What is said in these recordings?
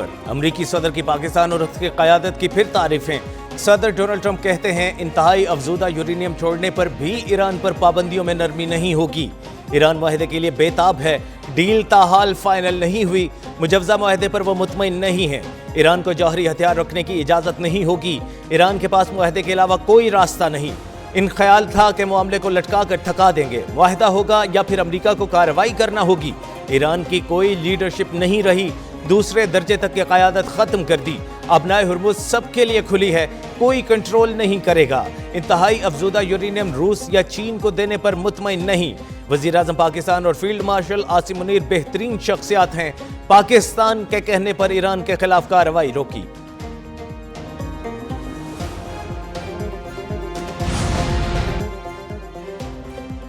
पर अमरीकी सदर की पाकिस्तान और उसकी क़यादत की फिर तारीफें। सदर डोनाल्ड ट्रंप कहते हैं इंतहाई अफजूदा यूरेनियम छोड़ने पर भी ईरान पर पाबंदियों में नरमी नहीं होगी। ईरान मुआहदे के लिए बेताब है, डील ताहाल फाइनल नहीं हुई, मुजव्जा मुआहदे पर वो मुतमईन नहीं है। ईरान को जौहरी हथियार रखने की इजाज़त नहीं होगी। ईरान के पास मुआहदे के अलावा कोई रास्ता नहीं। इन ख्याल था कि मामले को लटका कर थका देंगे, मुआहदा होगा या फिर अमरीका को कार्रवाई करना होगी। ईरान की कोई लीडरशिप नहीं रही, दूसरे दर्जे तक की क़यादत ख़त्म कर दी। अपनाए हुर्मुज़ सबके लिए खुली है, कोई कंट्रोल नहीं करेगा। इंतहाई अफजूदा यूरेनियम रूस या चीन को देने पर मुतमईन नहीं। वज़ीर आज़म पाकिस्तान और फील्ड मार्शल आसिम मुनीर बेहतरीन शख्सियात हैं। पाकिस्तान के कहने पर ईरान के खिलाफ कार्रवाई रोकी।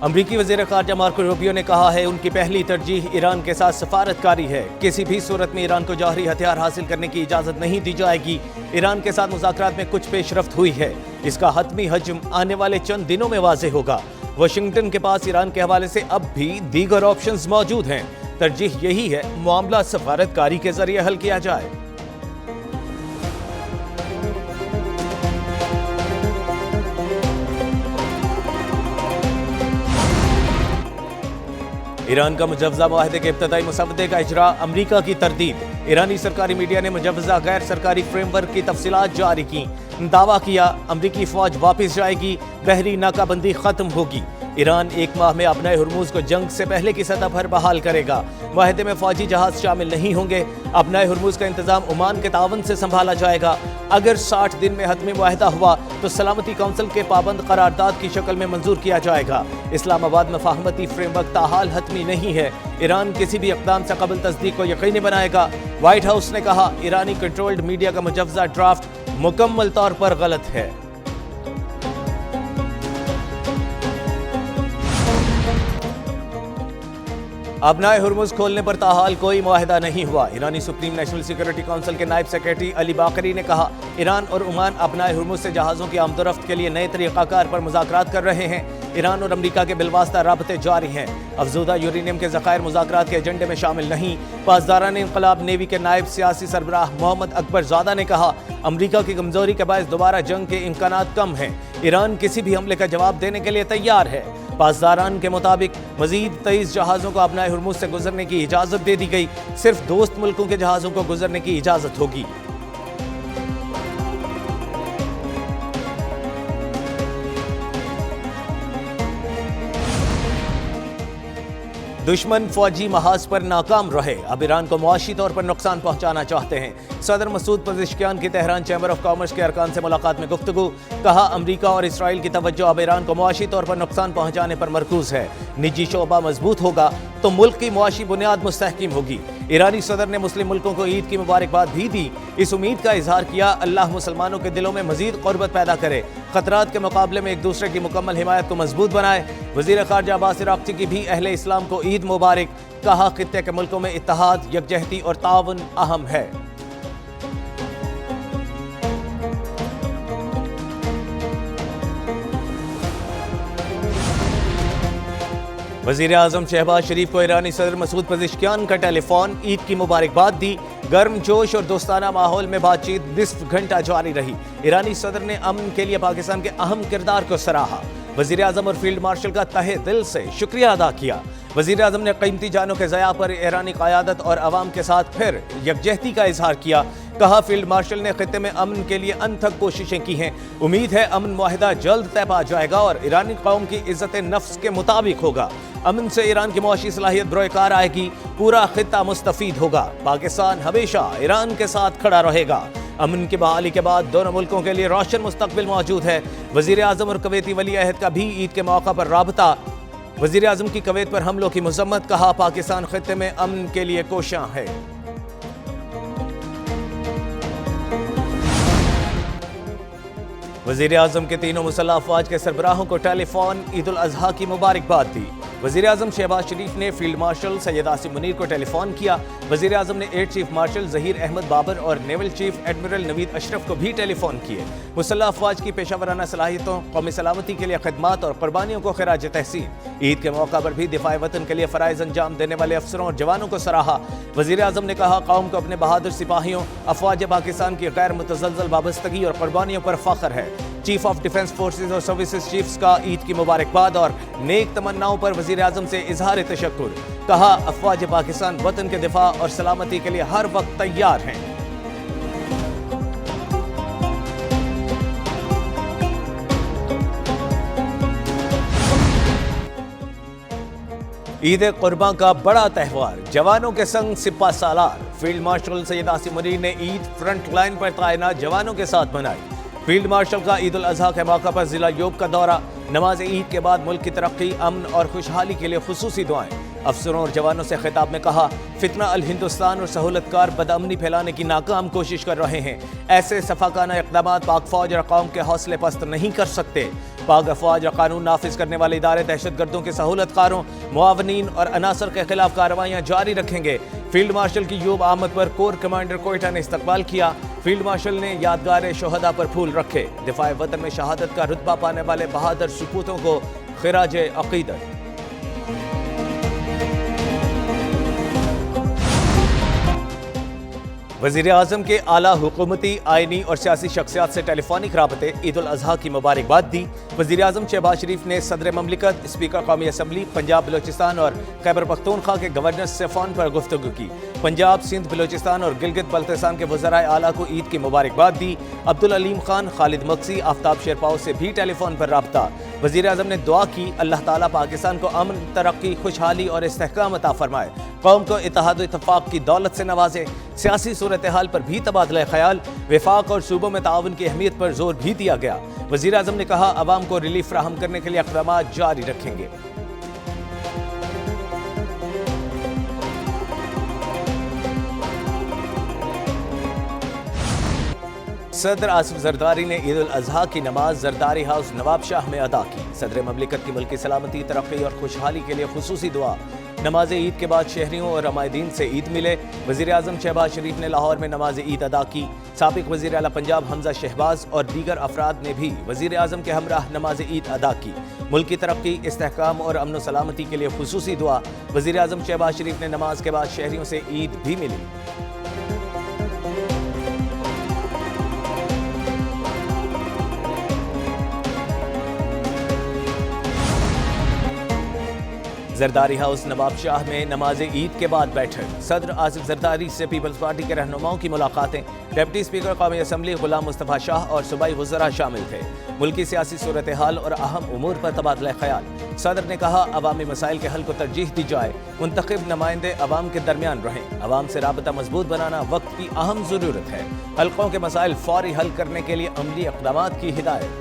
अमरीकी वज़ीर ख़ारजा मार्को रूबियो ने कहा है उनकी पहली तरजीह ईरान के साथ सफारतकारी है। किसी भी सूरत में ईरान को जौहरी हथियार हासिल करने की इजाज़त नहीं दी जाएगी। ईरान के साथ मुज़ाकरात में कुछ पेशरफ्त हुई है, इसका हतमी हजम आने वाले चंद दिनों में वाज़े होगा। वाशिंगटन के पास ईरान के हवाले से अब भी दीगर ऑप्शंस मौजूद हैं। तरजीह यही है मामला सफारतकारी के जरिए हल किया जाए। ईरान का मुजव्जा मुआहदे के इब्तदाई मुसवदे का इजरा, अमरीका की तरदीद। ईरानी सरकारी मीडिया ने मुजव्जा गैर सरकारी फ्रेमवर्क की तफसीलात जारी की। दावा किया अमरीकी फौज वापस जाएगी, बहरी नाकाबंदी खत्म होगी। ईरान एक माह में अपनाए हुर्मुज़ को जंग से पहले की सतह पर बहाल करेगा। मुआहदे में फौजी जहाज शामिल नहीं होंगे। अपनाए हुर्मुज़ का इंतजाम ओमान के तावन से संभाला जाएगा। अगर 60 दिन में हतमी मुआहदा हुआ तो सलामती काउंसिल के पाबंद करारदाद की शक्ल में मंजूर किया जाएगा। इस्लामाबाद में फाहमती फ्रेमवर्क ताहाल हतमी नहीं है। ईरान किसी भी इक़दाम से कबल तस्दीक को यकीनी बनाएगा। व्हाइट हाउस ने कहा ईरानी कंट्रोल्ड मीडिया का मुजव्जा ड्राफ्ट मुकम्मल तौर पर गलत है। अपनाए हुर्मुज़ खोलने पर ताहाल कोई मुआहदा नहीं हुआ। ईरानी सुप्रीम नेशनल सिक्योरिटी काउंसिल के नायब सेक्रेटरी अली बाकरी ने कहा ईरान और ओमान अपनाए हुर्मुज़ से जहाज़ों की आमदोरफ्त के लिए नए तरीक़ाकार पर मुज़ाकरात कर रहे हैं। ईरान और अमरीका के बिलवास्ता राबते जारी हैं। अफजूदा यूरेनियम के ज़खायर मुज़ाकरात के एजेंडे में शामिल नहीं। पासदारान इंक़लाब नेवी के नायब सियासी सरबराह मोहम्मद अकबर ज़ादा ने कहा अमरीका की कमज़ोरी के बायस दोबारा जंग के इम्कानात कम हैं। ईरान किसी भी हमले का जवाब देने के लिए तैयार है। पासदारान के मुताबिक मजीद 23 जहाज़ों को अपनाए हुर्मुज़ से गुजरने की इजाज़त दे दी गई। सिर्फ दोस्त मुल्कों के जहाज़ों को गुजरने की इजाज़त होगी। दुश्मन फौजी महाज पर नाकाम रहे, अब ईरान को मुआशी तौर पर नुकसान पहुंचाना चाहते हैं। सदर मसूद पज़ेश्कियान की तेहरान चैम्बर ऑफ कॉमर्स के अरकान से मुलाकात में गुफ्तगू। कहा अमरीका और इसराइल की तवज्जो अब ईरान को मुआशी तौर पर नुकसान पहुंचाने पर मरकूज है। निजी शोबा मजबूत होगा तो मुल्क की मुआशी बुनियाद मुस्तहकिम होगी। ईरानी सदर ने मुस्लिम मुल्कों को ईद की मुबारकबाद भी दी। इस उम्मीद का इजहार किया अल्लाह मुसलमानों के दिलों में मजीद क़ुर्बत पैदा करे, खतरात के मुकाबले में एक दूसरे की मुकम्मल हिमायत को मजबूत बनाए। वज़ीर ख़ारजा अब्बास इराक़ची की भी अहले इस्लाम को ईद मुबारक। कहा खित्ते के मुल्कों में इत्तेहाद, यकजहती और ताउन अहम है। वज़ीर आज़म शहबाज शरीफ को ईरानी सदर मसूद पज़ेश्कियान का टेलीफोन, ईद की मुबारकबाद दी। गर्म जोश और दोस्ताना माहौल में बातचीत निस्फ घंटा जारी रही। ईरानी सदर ने अमन के लिए पाकिस्तान के अहम किरदार को सराहा। वज़ीर आज़म और फील्ड मार्शल का तहे दिल से शुक्रिया अदा किया। वज़ीर आज़म ने क़ीमती जानों के ज़या पर ईरानी क़यादत और अवाम के साथ फिर यकजहती का इजहार किया। कहा फील्ड मार्शल ने खित्ते में अमन के लिए अनथक कोशिशें की हैं। उम्मीद है अमन मुआहिदा जल्द तय पा जाएगा और ईरानी कौम की इज़्ज़त नफ्स के मुताबिक होगा। अमन से ईरान की मुआशी सलाहियत बरोकार आएगी, पूरा खित्ता मुस्तफ़ीद होगा। पाकिस्तान हमेशा ईरान के साथ खड़ा रहेगा। अमन की बहाली के बाद दोनों मुल्कों के लिए रोशन मुस्तकबिल मौजूद है। वज़ीर आज़म और कवैती वली अहद का भी ईद के मौका पर राबता। वज़ीर आज़म की कवैत पर हमलों की मज़म्मत। कहा पाकिस्तान खित्ते में अमन के लिए कोशां है। वज़ीर आज़म के तीनों मुसल्लह अफ़वाज के सरबराहों को टेलीफोन, ईद उल अज़हा की मुबारकबाद दी। वज़ीर आज़म शहबाज शरीफ ने फील्ड मार्शल सैयद आसिम मुनीर को टेलीफोन किया। वज़ीर आज़म ने air chief marshal Zaheer Ahmed Babar और naval chief admiral Naveed Ashraf को भी टेलीफोन किए। मुसल्लह अफवाज की पेशावराना सलाहियतों, कौमी सलामती के लिए खिदमात और कुर्बानियों को खिराज तहसीन। ईद के मौका पर भी दिफाए वतन के लिए फ़राइज़ अंजाम देने वाले अफसरों और जवानों को सराहा। वज़ीर आज़म ने कहा, कौम को अपने बहादुर सिपाहियों, अफवाज पाकिस्तान की गैर मुतज़लज़ल वाबस्तगी और कुर्बानियों पर फ़ख्र है। चीफ ऑफ डिफेंस फोर्सेज और सर्विसेज चीफ्स का ईद की मुबारकबाद और नेक तमन्नाओं पर वज़ीर आज़म से इजहार तशक्कुर। कहा, अफवाज पाकिस्तान वतन के दिफा और सलामती के लिए हर वक्त तैयार हैं। ईद कुर्बान का बड़ा त्यौहार, जवानों के संग सिपा सालार। फील्ड मार्शल सैयद आसिम मुनीर ने ईद फ्रंट लाइन पर तैनात जवानों के साथ मनाई। फील्ड मार्शल का ईद उल अजहा के मौका पर जिला योब का दौरा। नमाज ईद के बाद मुल्क की तरक्की, अमन और खुशहाली के लिए खुसूसी दुआएं। अफसरों और जवानों से खिताब में कहा, फितना अल हिंदुस्तान और सहूलतकार बदअमनी फैलाने की नाकाम कोशिश कर रहे हैं। ऐसे सफाकाना इक़दाम पाक फौज और कौम के हौसले पस्त नहीं कर सकते। पाक अफवाज और कानून नाफिज करने वाले इदारे दहशत गर्दों के सहूलतकारों, मुआवनीन और अनासर के खिलाफ कार्रवाइयाँ जारी रखेंगे। फील्ड मार्शल की यूब आमद पर कोर कमांडर कोयटा ने इस्तकबाल किया। फील्ड मार्शल ने यादगार शोहदा पर फूल रखे। दिफाए वतन में शहादत का रुतबा पाने वाले बहादुर सपूतों को खिराज अकीदत। वज़ीर आज़म के आला हुकूमती, आइनी और सियासी शख्सियात से टेलीफोनिक राबते, ईद उल अजहा की मुबारकबाद दी। वज़ीर आज़म शहबाज शरीफ ने सदर ममलिकत, स्पीकर कौमी असम्बली, पंजाब बलोचिस्तान और खैबर पख्तूनख्वा के गवर्नर से फ़ोन पर गुफ्तगू की। पंजाब, सिंध, बलोचिस्तान और गिलगित बल्तिस्तान के वज़राए आला को ईद की मुबारकबाद दी। अब्दुल अलीम खान, खालिद मक्सी, आफ्ताब शेरपाओ से भी टेलीफोन पर राब्ता। वज़ीर आज़म ने दुआ की, अल्लाह ताला पाकिस्तान को अमन, तरक्की, खुशहाली और इस्तेहकाम अता फरमाए, कौम को इत्तेहाद व इत्तफाक की दौलत से नवाजे। सियासी सूरत हाल पर भी तबादला ख्याल, वफाक और सूबों में ताउन की अहमियत पर जोर भी दिया गया। वज़ीर आज़म ने कहा, अवाम को रिलीफ फराहम करने के लिए इक़दाम जारी रखेंगे। सदर आसिफ जरदारी ने ईद उल अजहा की नमाज जरदारी हाउस नवाब शाह में अदा की। सदर ममलिकत की मुल्की सलामती, तरक्की और खुशहाली के लिए खुसूसी दुआ। नमाज ईद के बाद शहरियों और अमायदीन से ईद मिले। वज़ीर आज़म शहबाज शरीफ ने लाहौर में नमाज ईद अदा की। साबिक वज़ीर आला पंजाब हमजा शहबाज और दीगर अफराद ने भी वज़ीर आज़म के हमराह नमाज ईद अदा की। मुल्क की तरक्की, इस्तेहकाम और अमन सलामती के लिए खुसूसी दुआ। वज़ीर आज़म शहबाज शरीफ ने नमाज के बाद शहरियों से ईद भी मिली। जरदारी हाउस नवाब शाह में नमाज ईद के बाद बैठक। सदर आसिफ जरदारी से पीपल्स पार्टी के रहनुमाओं की मुलाकातें। डिप्टी स्पीकर कौमी असम्बली गुलाम मुस्तफ़ा शाह और सूबाई वज़रा शामिल थे। मुल्की सियासी सूरत हाल और अहम उमूर पर तबादला ख्याल। सदर ने कहा, अवामी मसाइल के हल को तरजीह दी जाए, मुंतखब नुमाइंदे अवाम के दरमियान रहें। अवाम से राबता मजबूत बनाना वक्त की अहम ज़रूरत है। हल्कों के मसाइल फौरी हल करने के लिए अमली इक़दामात की हिदायत।